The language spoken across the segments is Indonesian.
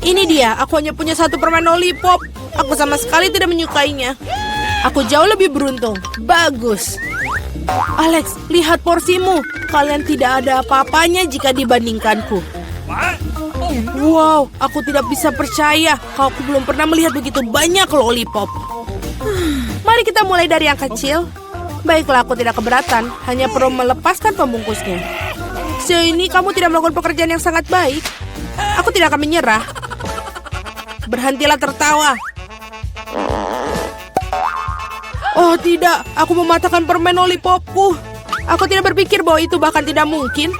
Ini dia, aku hanya punya satu permen lollipop. Aku sama sekali tidak menyukainya. Aku jauh lebih beruntung. Bagus. Alex, lihat porsimu. Kalian tidak ada apa-apanya jika dibandingkanku. Wow, aku tidak bisa percaya kalau aku belum pernah melihat begitu banyak lollipop. Mari kita mulai dari yang kecil. Baiklah, aku tidak keberatan. Hanya perlu melepaskan pembungkusnya. Sejauh ini kamu tidak melakukan pekerjaan yang sangat baik. Aku tidak akan menyerah. Berhentilah tertawa. Oh tidak, aku mematahkan permen lollipopku. Aku tidak berpikir bahwa itu bahkan tidak mungkin.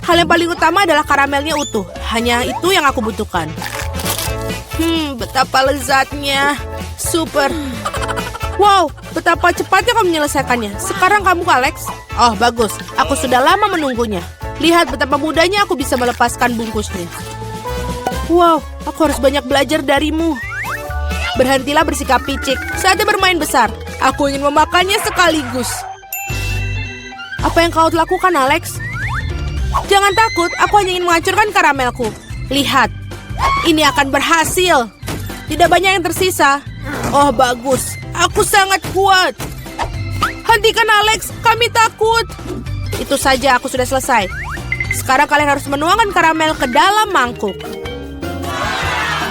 Hal yang paling utama adalah karamelnya utuh. Hanya itu yang aku butuhkan. Betapa lezatnya. Super. Wow, betapa cepatnya kamu menyelesaikannya. Sekarang kamu, Alex. Oh, bagus. Aku sudah lama menunggunya. Lihat betapa mudahnya aku bisa melepaskan bungkusnya. Wow, aku harus banyak belajar darimu. Berhentilah bersikap picik. Saatnya bermain besar. Aku ingin memakannya sekaligus. Apa yang kau lakukan, Alex? Jangan takut, aku hanya ingin menghancurkan karamelku. Lihat, ini akan berhasil. Tidak banyak yang tersisa. Oh, bagus. Aku sangat kuat. Hentikan, Alex. Kami takut. Itu saja, aku sudah selesai. Sekarang kalian harus menuangkan karamel ke dalam mangkuk.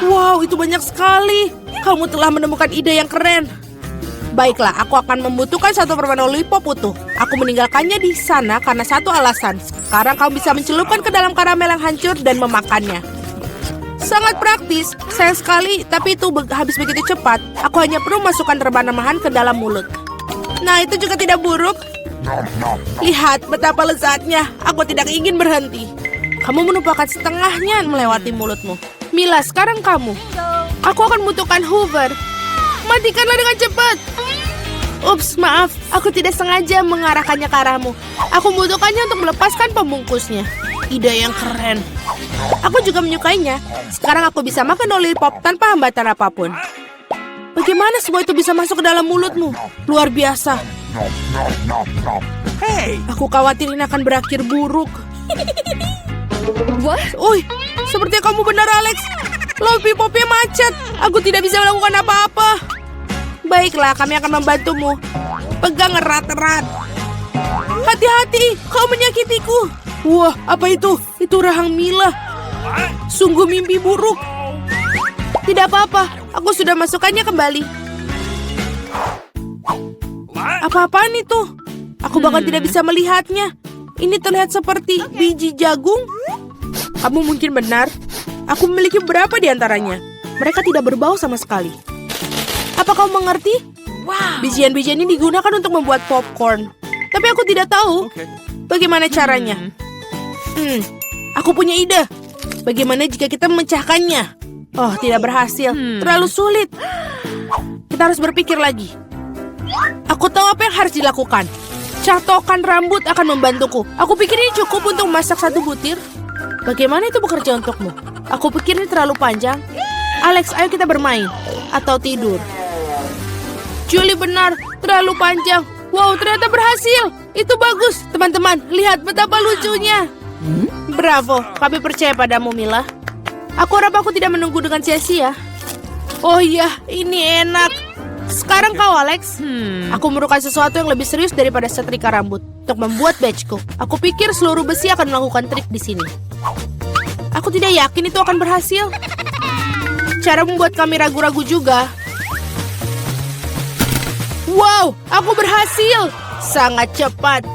Wow, itu banyak sekali. Kamu telah menemukan ide yang keren. Baiklah, aku akan membutuhkan satu permen lollipop utuh. Aku meninggalkannya di sana karena satu alasan. Sekarang kamu bisa mencelupkan ke dalam karamel yang hancur dan memakannya. Sangat praktis, sayang sekali, tapi itu habis begitu cepat. Aku hanya perlu masukkan rebana-rebahan ke dalam mulut. Nah, itu juga tidak buruk. Lihat betapa lezatnya. Aku tidak ingin berhenti. Kamu menumpahkan setengahnya melewati mulutmu. Mila, sekarang kamu. Aku akan membutuhkan Hoover. Matikanlah dengan cepat. Ups, maaf. Aku tidak sengaja mengarahkannya ke arahmu. Aku membutuhkannya untuk melepaskan pembungkusnya. Ide yang keren. Aku juga menyukainya. Sekarang aku bisa makan lollipop tanpa hambatan apapun. Bagaimana semua itu bisa masuk ke dalam mulutmu? Luar biasa. Hey! Aku khawatir ini akan berakhir buruk. What? Uy, sepertinya kamu benar, Alex. Lollipopnya macet. Aku tidak bisa melakukan apa-apa. Baiklah, kami akan membantumu. Pegang erat-erat. Hati-hati, kau menyakitiku. Wah, apa itu? Itu rahang Mila. Sungguh mimpi buruk. Tidak apa-apa, aku sudah masukkannya kembali. Apa-apaan itu? Aku bahkan tidak bisa melihatnya. Ini terlihat seperti biji jagung. Kamu mungkin benar. Aku memiliki beberapa di antaranya. Mereka tidak berbau sama sekali. Apa kau mengerti? Wow! Bijian-bijian ini digunakan untuk membuat popcorn. Tapi aku tidak tahu bagaimana caranya. Aku punya ide. Bagaimana jika kita memecahkannya? Oh, tidak berhasil. Terlalu sulit. Kita harus berpikir lagi. Aku tahu apa yang harus dilakukan. Catokan rambut akan membantuku. Aku pikir ini cukup untuk memasak satu butir. Bagaimana itu bekerja untukmu? Aku pikir ini terlalu panjang. Alex, ayo kita bermain. Atau tidur. Julie benar, terlalu panjang. Wow, ternyata berhasil. Itu bagus. Teman-teman, lihat betapa lucunya. Bravo, kami percaya padamu, Mila. Aku harap aku tidak menunggu dengan sia-sia. Oh iya, ini enak. Sekarang kau, Alex. Aku memerlukan sesuatu yang lebih serius daripada setrika rambut untuk membuat badgeku. Aku pikir seluruh besi akan melakukan trik di sini. Aku tidak yakin itu akan berhasil. Cara membuat kami ragu-ragu juga. Wow, aku berhasil. Sangat cepat.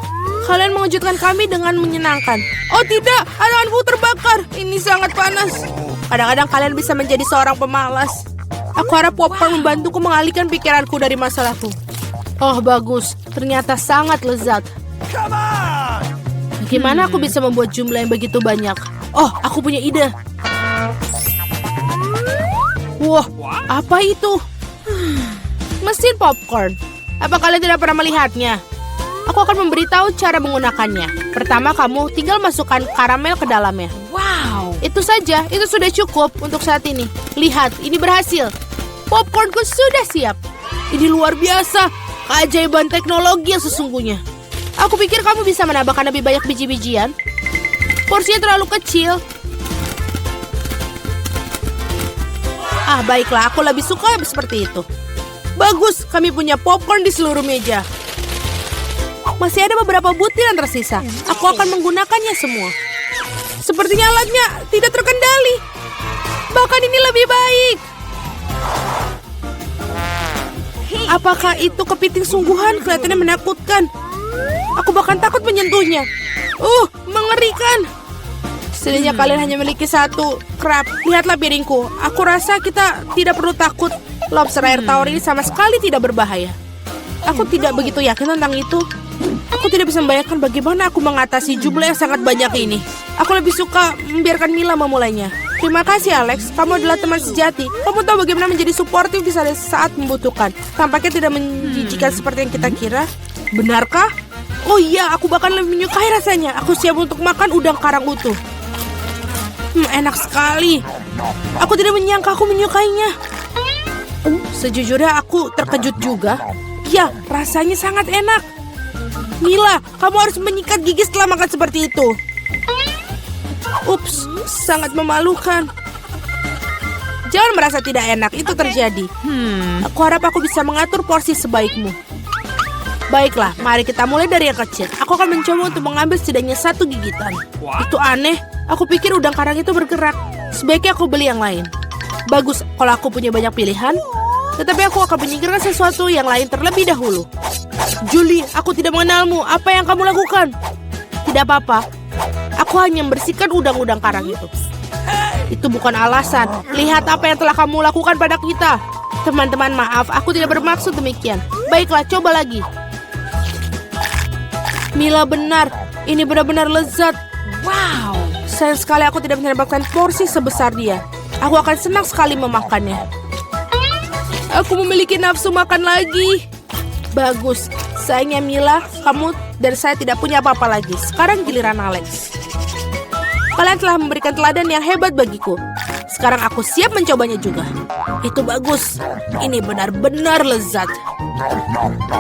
Kalian mengejutkan kami dengan menyenangkan. Oh tidak, tanganku terbakar. Ini sangat panas. Kadang-kadang kalian bisa menjadi seorang pemalas. Aku harap popcorn membantuku mengalihkan pikiranku dari masalahku. Oh, bagus. Ternyata sangat lezat. Come on! Bagaimana aku bisa membuat jumlah yang begitu banyak? Oh, aku punya ide. Wah, apa itu? Mesin popcorn. Apa kalian tidak pernah melihatnya? Aku akan memberitahu cara menggunakannya. Pertama, kamu tinggal masukkan karamel ke dalamnya. Wow! Itu saja, itu sudah cukup untuk saat ini. Lihat, ini berhasil. Popcornku sudah siap. Ini luar biasa. Keajaiban teknologi yang sesungguhnya. Aku pikir kamu bisa menambahkan lebih banyak biji-bijian. Porsinya terlalu kecil. Ah, baiklah, aku lebih suka seperti itu. Bagus, kami punya popcorn di seluruh meja. Masih ada beberapa butir yang tersisa. Aku akan menggunakannya semua. Sepertinya alatnya tidak terkendali. Bahkan ini lebih baik. Apakah itu kepiting sungguhan? Kelihatannya menakutkan. Aku bahkan takut menyentuhnya. Mengerikan. Setidaknya kalian hanya memiliki satu crab. Lihatlah piringku. Aku rasa kita tidak perlu takut. Lobster air tawar ini sama sekali tidak berbahaya. Aku tidak begitu yakin tentang itu. Aku tidak bisa membayangkan bagaimana aku mengatasi jumlah yang sangat banyak ini. Aku lebih suka membiarkan Mila memulainya. Terima kasih Alex, kamu adalah teman sejati. Kamu tahu bagaimana menjadi suportif di saat membutuhkan. Tampaknya tidak menjijikan seperti yang kita kira. Benarkah? Oh iya, aku bahkan lebih menyukai rasanya. Aku siap untuk makan udang karang utuh. Enak sekali. Aku tidak menyangka aku menyukainya. Sejujurnya aku terkejut juga. Ya, rasanya sangat enak. Mila, kamu harus menyikat gigi setelah makan seperti itu. Ups, sangat memalukan. Jangan merasa tidak enak, itu terjadi. Aku harap aku bisa mengatur porsi sebaikmu. Baiklah, mari kita mulai dari yang kecil. Aku akan mencoba untuk mengambil setidaknya 1 gigitan. Itu aneh, aku pikir udang karang itu bergerak. Sebaiknya aku beli yang lain. Bagus, kalau aku punya banyak pilihan. Tetapi aku akan menyingkirkan sesuatu yang lain terlebih dahulu. Julie, aku tidak mengenalmu. Apa yang kamu lakukan? Tidak apa-apa. Aku hanya membersihkan udang-udang karang itu. Itu bukan alasan. Lihat apa yang telah kamu lakukan pada kita. Teman-teman, maaf. Aku tidak bermaksud demikian. Baiklah, coba lagi. Mila benar. Ini benar-benar lezat. Wow. Sayang sekali aku tidak mendapatkan porsi sebesar dia. Aku akan senang sekali memakannya. Aku memiliki nafsu makan lagi. Bagus. Sayangnya Mila, kamu dan saya tidak punya apa-apa lagi. Sekarang giliran Alex. Kalian telah memberikan teladan yang hebat bagiku. Sekarang aku siap mencobanya juga. Itu bagus. Ini benar-benar lezat.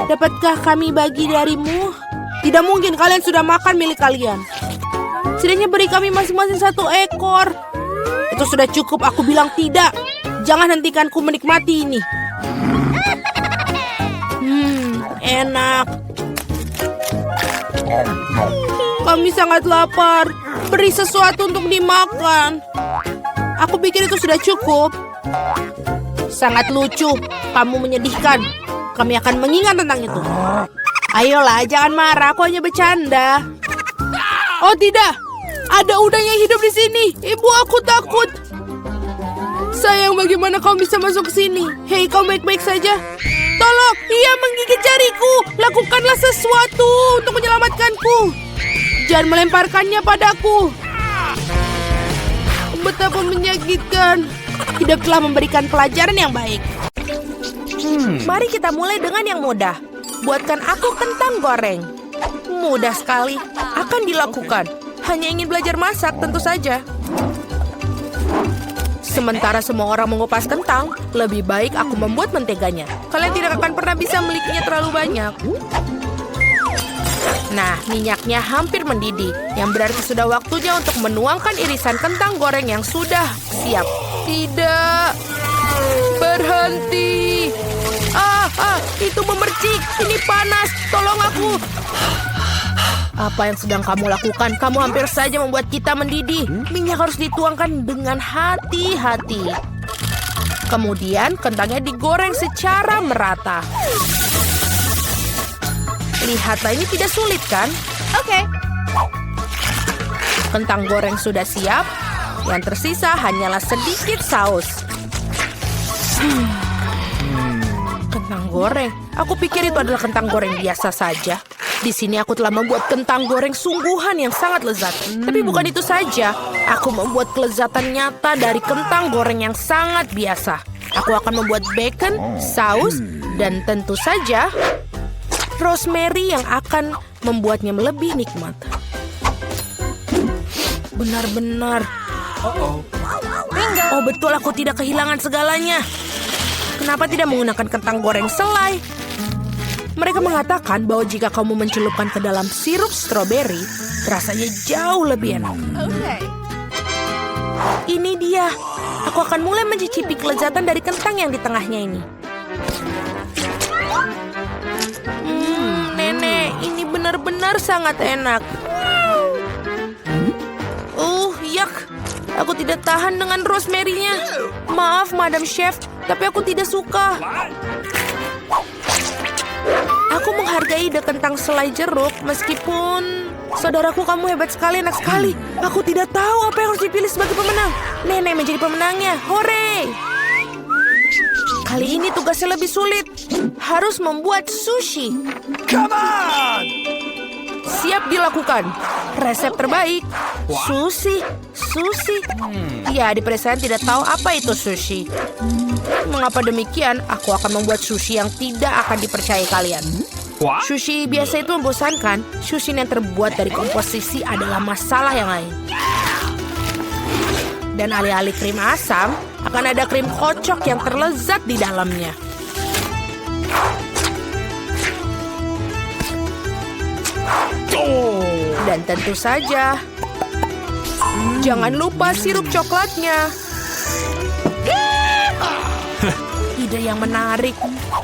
Dapatkah kami bagi darimu? Tidak mungkin, kalian sudah makan milik kalian. Setidaknya beri kami masing-masing 1 ekor. Itu sudah cukup, aku bilang tidak. Jangan hentikanku menikmati ini. Enak. Kami sangat lapar. Beri sesuatu untuk dimakan. Aku pikir itu sudah cukup. Sangat lucu. Kamu menyedihkan. Kami akan mengingat tentang itu. Ayolah, jangan marah. Aku hanya bercanda. Oh tidak. Ada udang yang hidup di sini. Ibu, aku takut. Sayang, bagaimana kau bisa masuk ke sini? Hei, kau baik-baik saja? Tolong, ia menggigit jariku. Lakukanlah sesuatu untuk menyelamatkanku. Jangan melemparkannya padaku. Betapa menyakitkan. Hidup telah memberikan pelajaran yang baik. Mari kita mulai dengan yang mudah. Buatkan aku kentang goreng. Mudah sekali. Akan dilakukan. Hanya ingin belajar masak, tentu saja. Sementara semua orang mengupas kentang, lebih baik aku membuat menteganya. Kalian tidak akan pernah bisa memilikinya terlalu banyak. Nah, minyaknya hampir mendidih, yang berarti sudah waktunya untuk menuangkan irisan kentang goreng yang sudah siap. Tidak. Berhenti. Itu memercik. Ini panas. Tolong aku. Apa yang sedang kamu lakukan? Kamu hampir saja membuat kita mendidih. Minyak harus dituangkan dengan hati-hati. Kemudian kentangnya digoreng secara merata. Lihatlah, ini tidak sulit kan? Oke. Kentang goreng sudah siap. Yang tersisa hanyalah sedikit saus. Kentang goreng. Aku pikir itu adalah kentang goreng biasa saja. Di sini aku telah membuat kentang goreng sungguhan yang sangat lezat. Tapi bukan itu saja. Aku membuat kelezatan nyata dari kentang goreng yang sangat biasa. Aku akan membuat bacon, saus, dan tentu saja rosemary yang akan membuatnya lebih nikmat. Benar-benar. Oh betul, aku tidak kehilangan segalanya. Kenapa tidak menggunakan kentang goreng selai? Mereka mengatakan bahwa jika kamu mencelupkan ke dalam sirup stroberi, rasanya jauh lebih enak. Ini dia. Aku akan mulai mencicipi kelezatan dari kentang yang di tengahnya ini. Nenek, ini benar-benar sangat enak. Yak. Aku tidak tahan dengan rosemary-nya. Maaf, Madam Chef, tapi aku tidak suka. Aku menghargai ide kentang selai jeruk, meskipun... Saudaraku, kamu hebat sekali, enak sekali. Aku tidak tahu apa yang harus dipilih sebagai pemenang. Nenek menjadi pemenangnya. Hore! Kali ini tugasnya lebih sulit. Harus membuat sushi. Come on! Siap dilakukan. Resep terbaik. Sushi. Ya, di pedesaan tidak tahu apa itu sushi. Mengapa demikian? Aku akan membuat sushi yang tidak akan dipercayai kalian. Sushi biasa itu membosankan. Sushi yang terbuat dari komposisi adalah masalah yang lain. Dan alih-alih krim asam, akan ada krim kocok yang terlezat di dalamnya. Dan tentu saja, jangan lupa sirup coklatnya. Ide yang menarik.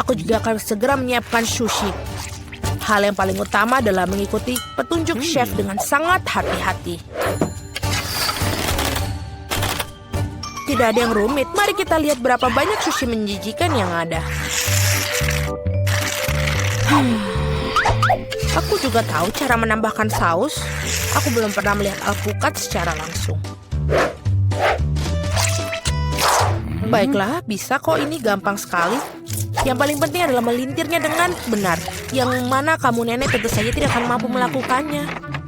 Aku juga akan segera menyiapkan sushi. Hal yang paling utama adalah mengikuti petunjuk chef dengan sangat hati-hati. Tidak ada yang rumit. Mari kita lihat berapa banyak sushi menjijikan yang ada. Aku juga tahu cara menambahkan saus. Aku belum pernah melihat alpukat secara langsung. Baiklah, bisa kok, ini gampang sekali. Yang paling penting adalah melintirnya dengan benar. Yang mana kamu nenek tentu saja tidak akan mampu melakukannya.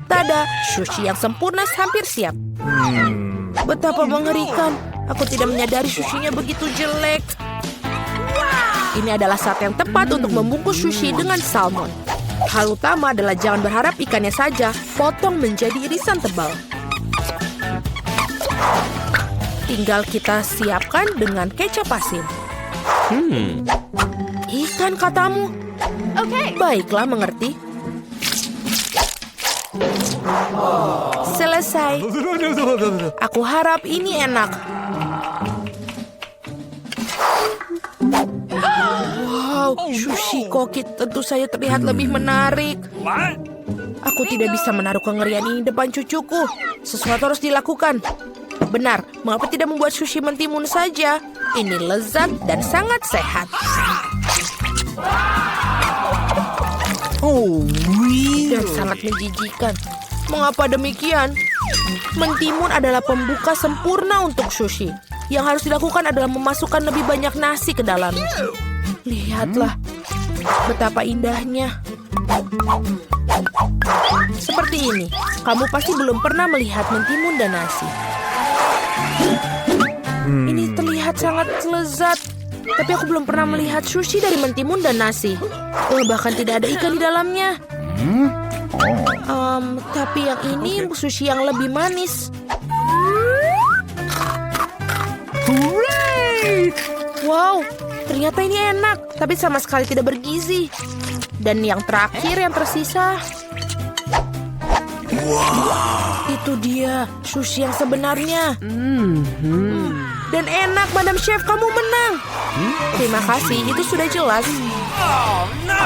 Tada, sushi yang sempurna hampir siap. Betapa mengerikan. Aku tidak menyadari sushinya begitu jelek. Ini adalah saat yang tepat untuk membungkus sushi dengan salmon. Hal utama adalah jangan berharap ikannya saja. Potong menjadi irisan tebal. Tinggal kita siapkan dengan kecap asin. Ikan katamu? Oke. Baiklah, mengerti. Selesai. Aku harap ini enak. Wow, sushi koki tentu saja terlihat lebih menarik. Aku tidak bisa menaruh kengerian ini depan cucuku. Sesuatu harus dilakukan. Benar, mengapa tidak membuat sushi mentimun saja? Ini lezat dan sangat sehat. Dan sangat menjijikan. Mengapa demikian? Mentimun adalah pembuka sempurna untuk sushi. Yang harus dilakukan adalah memasukkan lebih banyak nasi ke dalamnya. Lihatlah, betapa indahnya. Seperti ini, kamu pasti belum pernah melihat mentimun dan nasi. Ini terlihat sangat lezat. Tapi aku belum pernah melihat sushi dari mentimun dan nasi. Bahkan tidak ada ikan di dalamnya. Tapi yang ini sushi yang lebih manis. Wow, ternyata ini enak. Tapi sama sekali tidak bergizi. Dan yang terakhir yang tersisa. Itu dia, sushi yang sebenarnya. Dan enak, Madam Chef, kamu menang. Terima kasih, itu sudah jelas. Oh, no!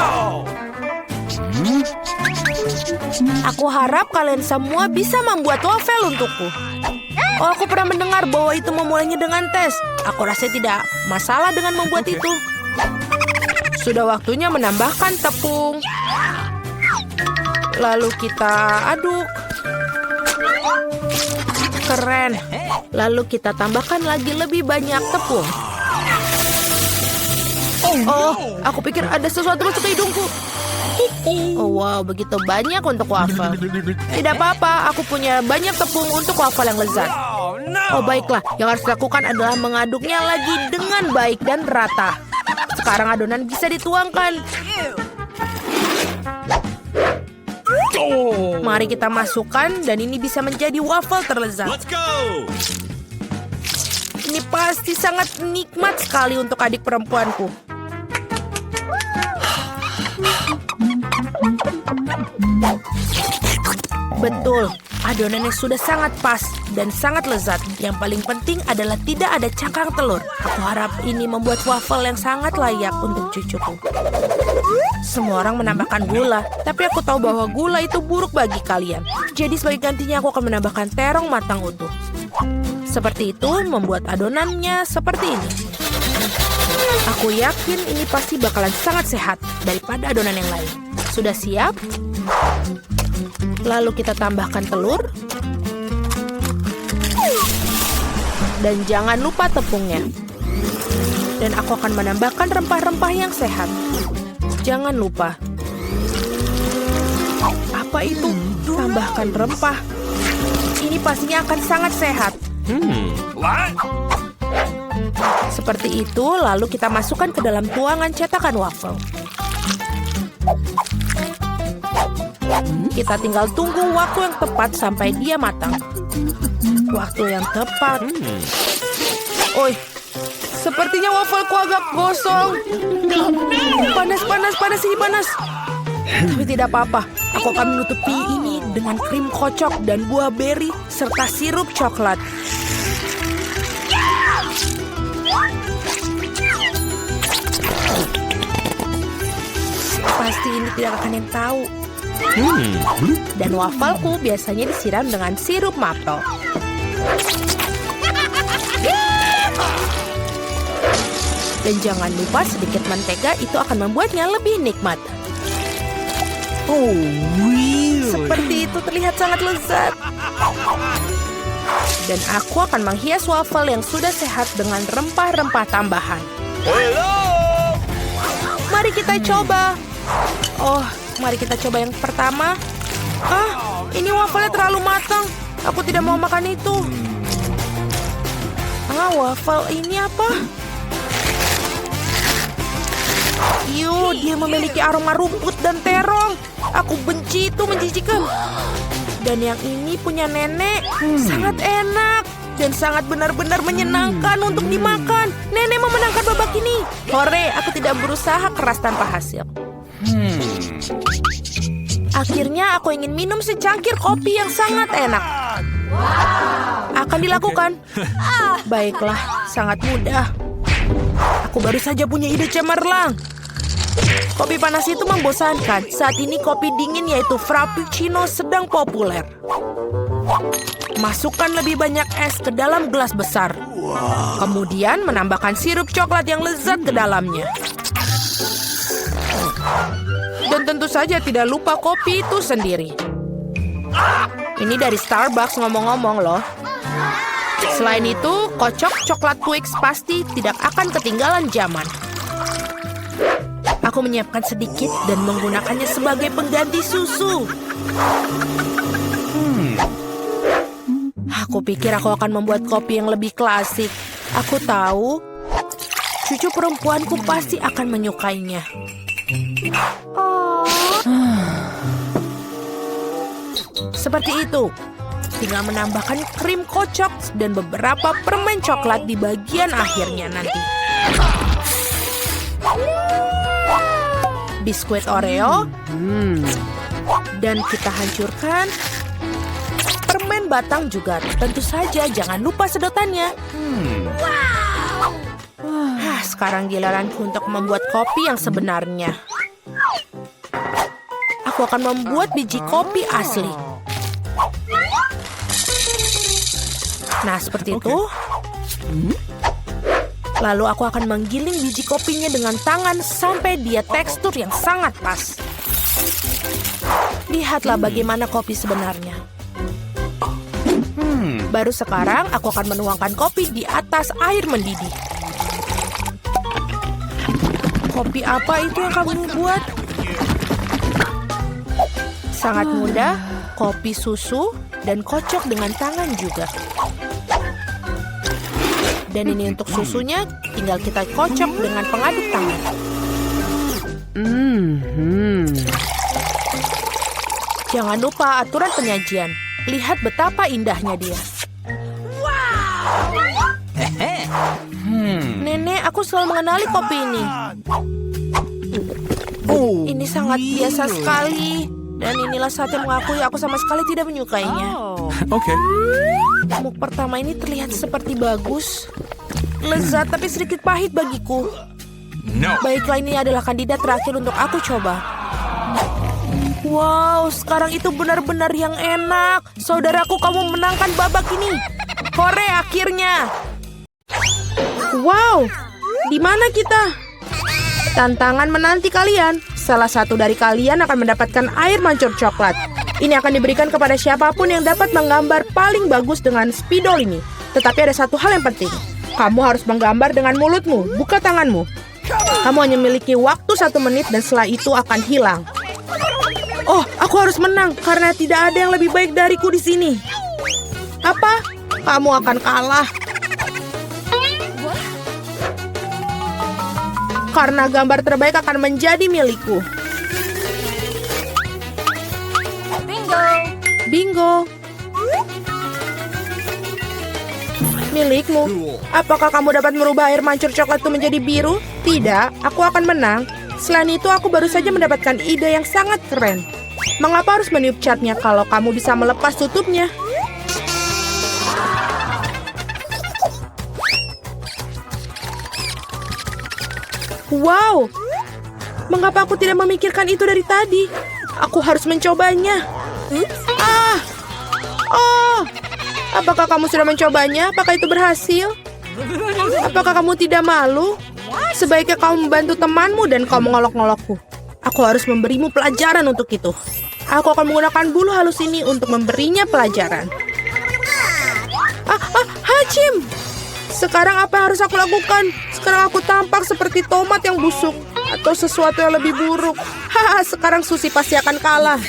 Aku harap kalian semua bisa membuat wafel untukku. Aku pernah mendengar bahwa itu memulainya dengan tes. Aku rasa tidak masalah dengan membuat itu. Sudah waktunya menambahkan tepung. Lalu kita aduk. Keren. Lalu kita tambahkan lagi lebih banyak tepung. Oh, aku pikir ada sesuatu masuk ke hidungku. Oh, wow, begitu banyak untuk wafel. Tidak apa-apa, aku punya banyak tepung untuk wafel yang lezat. Oh, baiklah. Yang harus dilakukan adalah mengaduknya lagi dengan baik dan rata. Sekarang adonan bisa dituangkan. Mari kita masukkan dan ini bisa menjadi wafel terlezat. Let's go! Ini pasti sangat nikmat sekali untuk adik perempuanku. Betul, Adonannya sudah sangat pas dan sangat lezat. Yang paling penting adalah tidak ada cakang telur. Aku harap ini membuat waffle yang sangat layak untuk cucuku. Semua orang menambahkan gula, tapi aku tahu bahwa gula itu buruk bagi kalian. Jadi sebagai gantinya aku akan menambahkan terong matang utuh. Seperti itu membuat adonannya seperti ini. Aku yakin ini pasti bakalan sangat sehat daripada adonan yang lain. Sudah siap? Lalu kita tambahkan telur. Dan jangan lupa tepungnya. Dan aku akan menambahkan rempah-rempah yang sehat. Jangan lupa. Apa itu? Tambahkan rempah. Ini pastinya akan sangat sehat. What? Seperti itu, lalu kita masukkan ke dalam tuangan cetakan waffle. Kita tinggal tunggu waktu yang tepat sampai dia matang. Waktu yang tepat. Oi, sepertinya waffleku agak gosong. Panas, ini panas. Tapi tidak apa-apa. Aku akan menutupi ini dengan krim kocok dan buah beri serta sirup coklat. Pasti ini tidak akan yang tahu. Dan wafelku biasanya disiram dengan sirup maple. Dan jangan lupa sedikit mentega, itu akan membuatnya lebih nikmat. Oh, really? Seperti itu terlihat sangat lezat. Dan aku akan menghias waffle yang sudah sehat dengan rempah-rempah tambahan. Hello! Mari kita coba. Oh, mari kita coba yang pertama. Ini wafelnya terlalu matang. Aku tidak mau makan itu. Waffle ini apa? Dia memiliki aroma rumput dan terong. Aku benci itu, menjijikan. Dan yang ini punya nenek. Sangat enak. Dan sangat benar-benar menyenangkan untuk dimakan. Nenek memenangkan babak ini. Hore, aku tidak berusaha keras tanpa hasil. Akhirnya aku ingin minum secangkir kopi yang sangat enak. Akan dilakukan. Baiklah, sangat mudah. Aku baru saja punya ide cemerlang. Kopi panas itu membosankan. Saat ini kopi dingin yaitu frappuccino sedang populer. Masukkan lebih banyak es ke dalam gelas besar. Kemudian menambahkan sirup coklat yang lezat ke dalamnya. Dan tentu saja tidak lupa kopi itu sendiri. Ini dari Starbucks ngomong-ngomong loh. Selain itu, kocok coklat Twix pasti tidak akan ketinggalan zaman. Aku menyiapkan sedikit dan menggunakannya sebagai pengganti susu. Aku pikir aku akan membuat kopi yang lebih klasik. Aku tahu, cucu perempuanku pasti akan menyukainya. Seperti itu. Tinggal menambahkan krim kocok dan beberapa permen coklat di bagian akhirnya nanti. Biskuit Oreo. Dan kita hancurkan. Permen batang juga. Tentu saja jangan lupa sedotannya. Sekarang giliranku untuk membuat kopi yang sebenarnya. Aku akan membuat biji kopi asli. Nah, seperti itu. Lalu aku akan menggiling biji kopinya dengan tangan sampai dia tekstur yang sangat pas. Lihatlah bagaimana kopi sebenarnya. Baru sekarang aku akan menuangkan kopi di atas air mendidih. Kopi apa itu yang kamu buat? Sangat mudah, kopi susu dan kocok dengan tangan juga. Dan ini untuk susunya, tinggal kita kocok dengan pengaduk tangan. Jangan lupa aturan penyajian. Lihat betapa indahnya dia. Nenek, aku selalu mengenali kopi ini. Ini sangat biasa sekali. Dan inilah saat yang mengakui aku sama sekali tidak menyukainya. Okay. Muk pertama ini terlihat seperti bagus. Lezat tapi sedikit pahit bagiku. No. Baiklah, ini adalah kandidat terakhir untuk aku coba. Wow, sekarang itu benar-benar yang enak. Saudaraku, kamu menangkan babak ini. Hore, akhirnya. Wow, di mana kita? Tantangan menanti kalian. Salah satu dari kalian akan mendapatkan air mancur coklat. Ini akan diberikan kepada siapapun yang dapat menggambar paling bagus dengan spidol ini. Tetapi ada satu hal yang penting. Kamu harus menggambar dengan mulutmu, bukan tanganmu. Kamu hanya memiliki waktu 1 menit dan setelah itu akan hilang. Oh, aku harus menang karena tidak ada yang lebih baik dariku di sini. Apa? Kamu akan kalah. Karena gambar terbaik akan menjadi milikku. Bingo. Milikmu. Apakah kamu dapat merubah air mancur coklat itu menjadi biru? Tidak, aku akan menang. Selain itu, aku baru saja mendapatkan ide yang sangat keren. Mengapa harus meniup catnya kalau kamu bisa melepas tutupnya? Wow, mengapa aku tidak memikirkan itu dari tadi? Aku harus mencobanya. Oh, apakah kamu sudah mencobanya? Apakah itu berhasil? Apakah kamu tidak malu? Sebaiknya kamu membantu temanmu dan kau mengolok-ngolokku. Aku harus memberimu pelajaran untuk itu. Aku akan menggunakan bulu halus ini untuk memberinya pelajaran. Hachim! Sekarang apa yang harus aku lakukan? Sekarang aku tampak seperti tomat yang busuk. Atau sesuatu yang lebih buruk. Haha, sekarang Susi pasti akan kalah.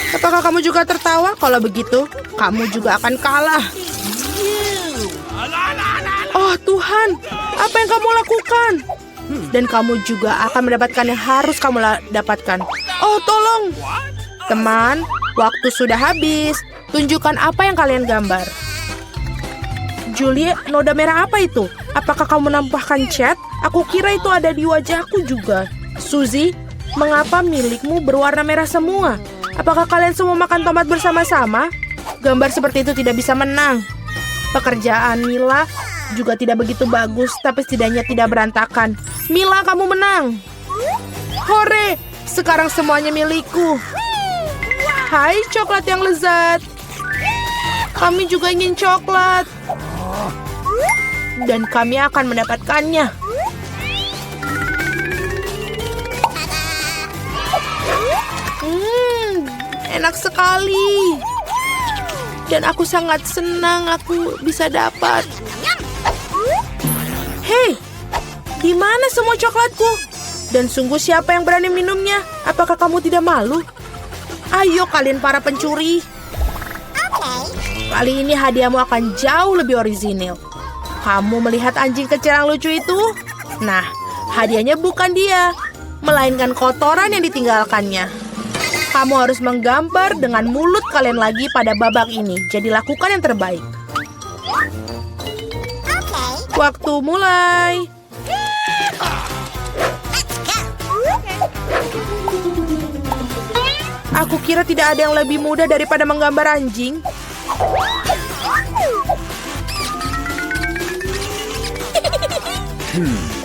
Apakah kamu juga tertawa? Kalau begitu, kamu juga akan kalah. Oh Tuhan, apa yang kamu lakukan? Dan kamu juga akan mendapatkan yang harus kamu dapatkan. Oh tolong. Teman, waktu sudah habis. Tunjukkan apa yang kalian gambar. Julie, noda merah apa itu? Apakah kamu menambahkan cat? Aku kira itu ada di wajahku juga. Suzy, mengapa milikmu berwarna merah semua? Apakah kalian semua makan tomat bersama-sama? Gambar seperti itu tidak bisa menang. Pekerjaan Mila juga tidak begitu bagus, tapi setidaknya tidak berantakan. Mila, kamu menang. Hore, sekarang semuanya milikku. Hai, coklat yang lezat. Kami juga ingin coklat. Dan kami akan mendapatkannya. Enak sekali. Dan aku sangat senang aku bisa dapat. Hei, di mana semua coklatku? Dan sungguh siapa yang berani minumnya? Apakah kamu tidak malu? Ayo kalian para pencuri. Kali ini hadiahmu akan jauh lebih orisinil. Kamu melihat anjing kecil yang lucu itu? Nah, hadiahnya bukan dia, melainkan kotoran yang ditinggalkannya. Kamu harus menggambar dengan mulut kalian lagi pada babak ini. Jadi lakukan yang terbaik. Waktu mulai. Aku kira tidak ada yang lebih mudah daripada menggambar anjing.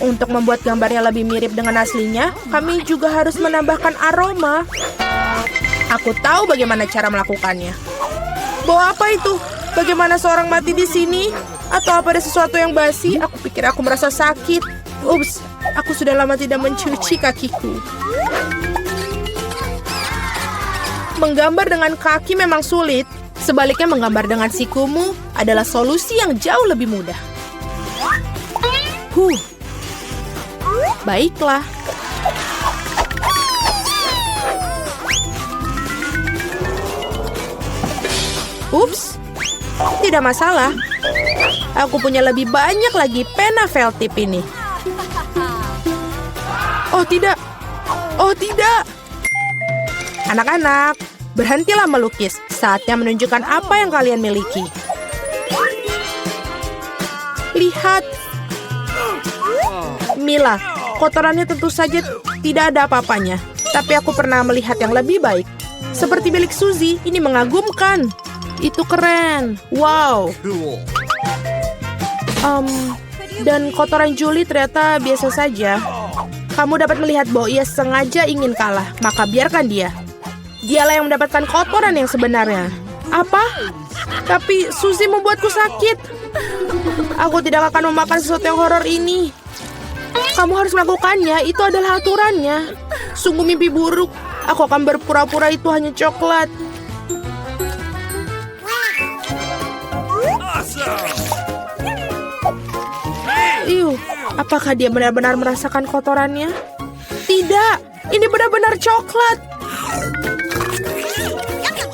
Untuk membuat gambarnya lebih mirip dengan aslinya, kami juga harus menambahkan aroma. Aku tahu bagaimana cara melakukannya. Bawa apa itu? Bagaimana seorang mati di sini? Atau apa ada sesuatu yang basi? Aku pikir aku merasa sakit. Ups, aku sudah lama tidak mencuci kakiku. Menggambar dengan kaki memang sulit. Sebaliknya menggambar dengan sikumu adalah solusi yang jauh lebih mudah. Baiklah. Ups, tidak masalah. Aku punya lebih banyak lagi pena felt tip ini. Oh tidak. Oh tidak. Anak-anak, berhentilah melukis. Saatnya menunjukkan apa yang kalian miliki. Lihat. Mila, kotorannya tentu saja tidak ada apa-apanya. Tapi aku pernah melihat yang lebih baik. Seperti milik Suzy, ini mengagumkan. Itu keren. Wow. Cool. Dan kotoran Julie ternyata biasa saja. Kamu dapat melihat bahwa ia sengaja ingin kalah, maka biarkan dia. Dialah yang mendapatkan kotoran yang sebenarnya. Apa? Tapi Suzy membuatku sakit. Aku tidak akan memakan sesuatu yang horor ini. Kamu harus melakukannya, itu adalah aturannya. Sungguh mimpi buruk. Aku akan berpura-pura itu hanya coklat. Awesome. Apakah dia benar-benar merasakan kotorannya? Tidak, ini benar-benar coklat.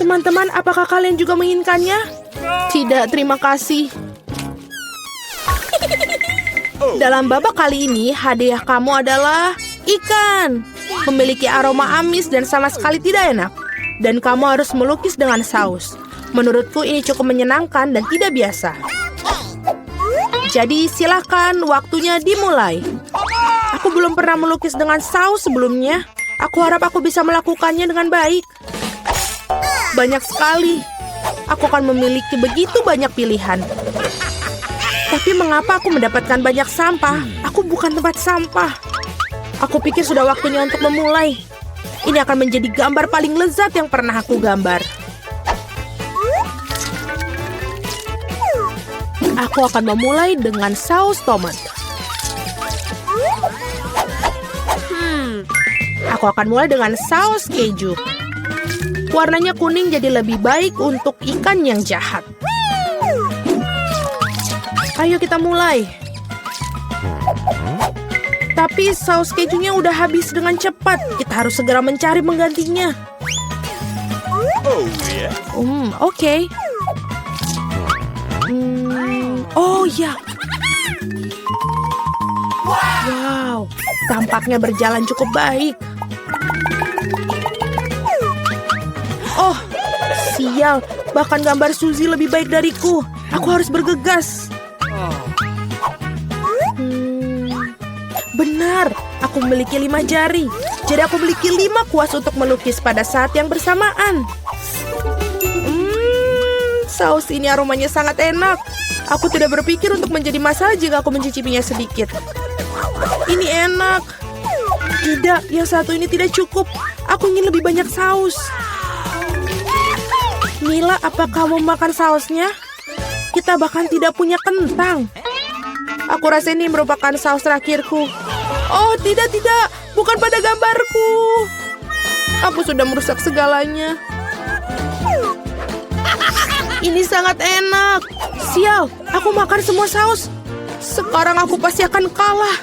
Teman-teman, apakah kalian juga menginginkannya? Tidak, terima kasih. Dalam babak kali ini, hadiah kamu adalah ikan. Memiliki aroma amis dan sama sekali tidak enak. Dan kamu harus melukis dengan saus. Menurutku ini cukup menyenangkan dan tidak biasa. Jadi silakan, waktunya dimulai. Aku belum pernah melukis dengan saus sebelumnya. Aku harap aku bisa melakukannya dengan baik. Banyak sekali. Aku akan memiliki begitu banyak pilihan. Tapi mengapa aku mendapatkan banyak sampah? Aku bukan tempat sampah. Aku pikir sudah waktunya untuk memulai. Ini akan menjadi gambar paling lezat yang pernah aku gambar. Aku akan memulai dengan saus tomat. Aku akan mulai dengan saus keju. Warnanya kuning jadi lebih baik untuk ikan yang jahat. Ayo kita mulai. Tapi saus kejunya udah habis dengan cepat. Kita harus segera mencari penggantinya. Oh, yeah. Oke. Oh ya. Wow, tampaknya berjalan cukup baik. Oh, sial. Bahkan gambar Suzy lebih baik dariku. Aku harus bergegas. Benar, aku memiliki 5 jari. Jadi aku memiliki 5 kuas untuk melukis pada saat yang bersamaan. Saus ini aromanya sangat enak. Aku tidak berpikir untuk menjadi masalah jika aku mencicipinya sedikit. Ini enak. Tidak, yang satu ini tidak cukup. Aku ingin lebih banyak saus. Mila, apa kamu makan sausnya? Kita bahkan tidak punya kentang. Aku rasa ini merupakan saus terakhirku. Oh, tidak. Bukan pada gambarku. Aku sudah merusak segalanya. Ini sangat enak. Sial, aku makan semua saus. Sekarang aku pasti akan kalah.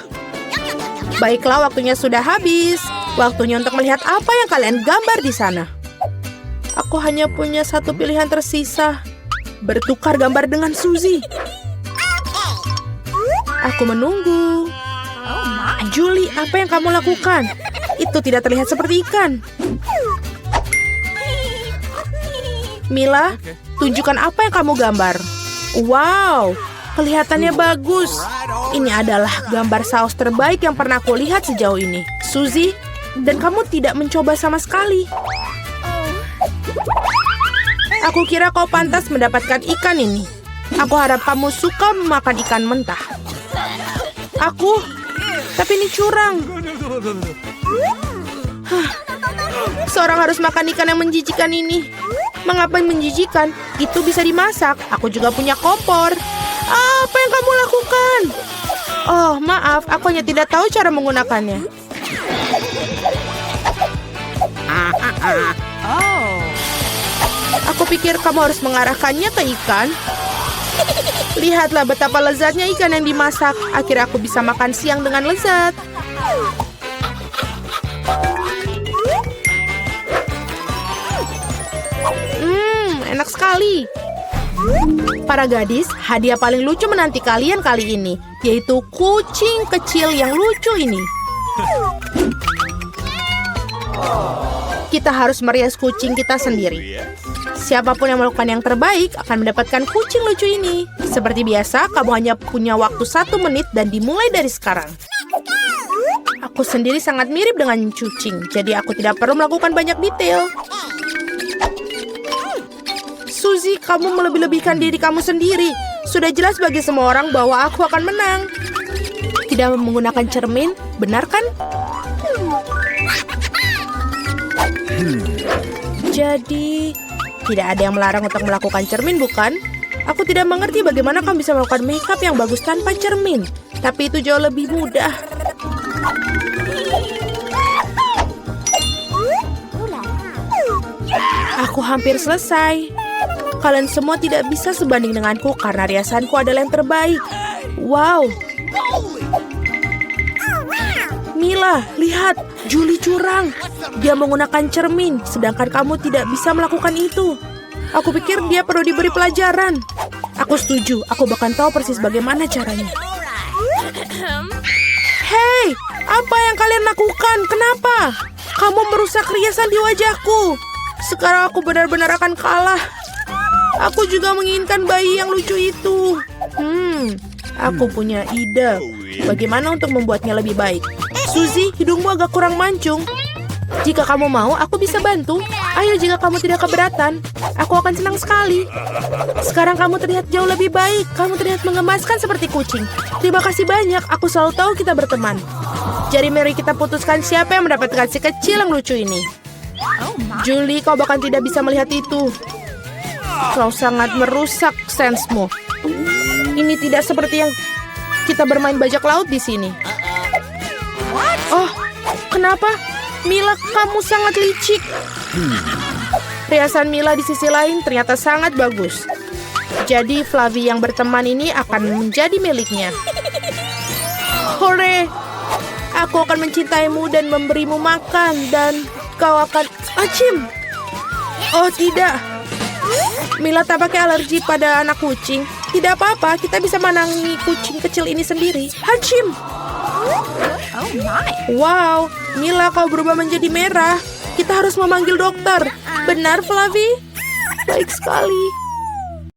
Baiklah, waktunya sudah habis. Waktunya untuk melihat apa yang kalian gambar di sana. Aku hanya punya satu pilihan tersisa. Bertukar gambar dengan Suzy. Aku menunggu. Julie, apa yang kamu lakukan? Itu tidak terlihat seperti ikan. Mila, tunjukkan apa yang kamu gambar. Wow, kelihatannya bagus. Ini adalah gambar saus terbaik yang pernah aku lihat sejauh ini. Suzy, dan kamu tidak mencoba sama sekali. Aku kira kau pantas mendapatkan ikan ini. Aku harap kamu suka memakan ikan mentah. Tapi ini curang. Seorang harus makan ikan yang menjijikan ini. Mengapa menjijikan? Itu bisa dimasak. Aku juga punya kompor. Apa yang kamu lakukan? Oh, maaf. Aku hanya tidak tahu cara menggunakannya. Aku pikir kamu harus mengarahkannya ke ikan. Lihatlah betapa lezatnya ikan yang dimasak. Akhirnya aku bisa makan siang dengan lezat. Enak sekali. Para gadis, hadiah paling lucu menanti kalian kali ini, yaitu kucing kecil yang lucu ini. Kita harus merias kucing kita sendiri. Siapapun yang melakukan yang terbaik akan mendapatkan kucing lucu ini. Seperti biasa, kamu hanya punya waktu 1 menit dan dimulai dari sekarang. Aku sendiri sangat mirip dengan kucing, jadi aku tidak perlu melakukan banyak detail. Suzy, kamu melebih-lebihkan diri kamu sendiri. Sudah jelas bagi semua orang bahwa aku akan menang. Tidak menggunakan cermin, benar kan? Jadi, tidak ada yang melarang untuk melakukan cermin, bukan? Aku tidak mengerti bagaimana kamu bisa melakukan makeup yang bagus tanpa cermin. Tapi itu jauh lebih mudah. Aku hampir selesai. Kalian semua tidak bisa sebanding denganku karena riasanku adalah yang terbaik. Wow. Mila, lihat. Julie curang. Dia menggunakan cermin, sedangkan kamu tidak bisa melakukan itu. Aku pikir dia perlu diberi pelajaran. Aku setuju. Aku bahkan tahu persis bagaimana caranya. Hei, apa yang kalian lakukan? Kenapa? Kamu merusak riasan di wajahku. Sekarang aku benar-benar akan kalah. Aku juga menginginkan bayi yang lucu itu. Aku punya ide. Bagaimana untuk membuatnya lebih baik? Suzy, hidungmu agak kurang mancung. Jika kamu mau, aku bisa bantu. Ayo, jika kamu tidak keberatan, aku akan senang sekali. Sekarang kamu terlihat jauh lebih baik. Kamu terlihat mengemaskan seperti kucing. Terima kasih banyak. Aku selalu tahu kita berteman. Jadi mari kita putuskan siapa yang mendapatkan si kecil yang lucu ini. Julie, kau bahkan tidak bisa melihat itu. Kau sangat merusak sensemu. Ini tidak seperti yang kita bermain bajak laut di sini. Oh, kenapa? Mila, kamu sangat licik. Riasan Mila di sisi lain ternyata sangat bagus. Jadi Flavie yang berteman ini akan menjadi miliknya. Hore! Aku akan mencintaimu dan memberimu makan dan kau akan... Acim! Oh tidak! Mila tampaknya alergi pada anak kucing. Tidak apa-apa, kita bisa menangi kucing kecil ini sendiri. Hacim! Wow, Mila kau berubah menjadi merah. Kita harus memanggil dokter. Benar, Flavie? Baik sekali.